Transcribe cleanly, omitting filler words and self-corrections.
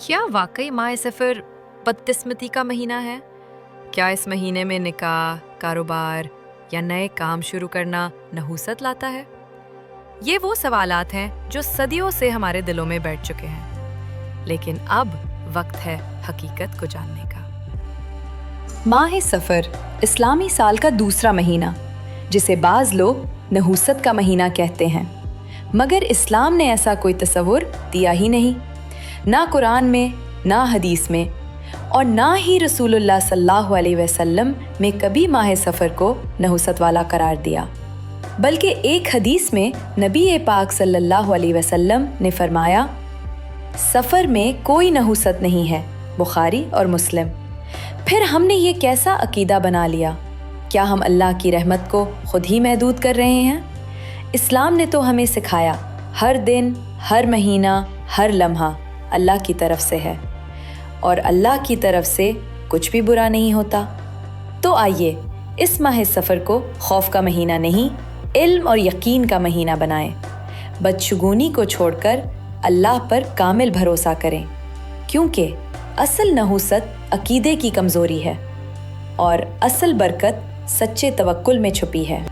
کیا واقعی ماہ سفر بدقسمتی کا مہینہ ہے؟ کیا اس مہینے میں نکاح، کاروبار یا نئے کام شروع کرنا نحوست لاتا ہے؟ یہ وہ سوالات ہیں جو صدیوں سے ہمارے دلوں میں بیٹھ چکے ہیں، لیکن اب وقت ہے حقیقت کو جاننے کا۔ ماہ سفر اسلامی سال کا دوسرا مہینہ، جسے بعض لوگ نحوست کا مہینہ کہتے ہیں، مگر اسلام نے ایسا کوئی تصور دیا ہی نہیں، نہ قرآن میں، نہ حدیث میں، اور نہ ہی رسول اللہ صلی اللہ علیہ وسلم میں کبھی ماہ سفر کو نحوست والا قرار دیا، بلکہ ایک حدیث میں نبی پاک صلی اللہ علیہ وسلم نے فرمایا، سفر میں کوئی نحوست نہیں ہے، بخاری اور مسلم۔ پھر ہم نے یہ کیسا عقیدہ بنا لیا؟ کیا ہم اللہ کی رحمت کو خود ہی محدود کر رہے ہیں؟ اسلام نے تو ہمیں سکھایا، ہر دن، ہر مہینہ، ہر لمحہ اللہ کی طرف سے ہے، اور اللہ کی طرف سے کچھ بھی برا نہیں ہوتا۔ تو آئیے اس ماہ سفر کو خوف کا مہینہ نہیں، علم اور یقین کا مہینہ بنائیں۔ بدشگونی کو چھوڑ کر اللہ پر کامل بھروسہ کریں، کیونکہ اصل نحوست عقیدے کی کمزوری ہے، اور اصل برکت سچے توکل میں چھپی ہے۔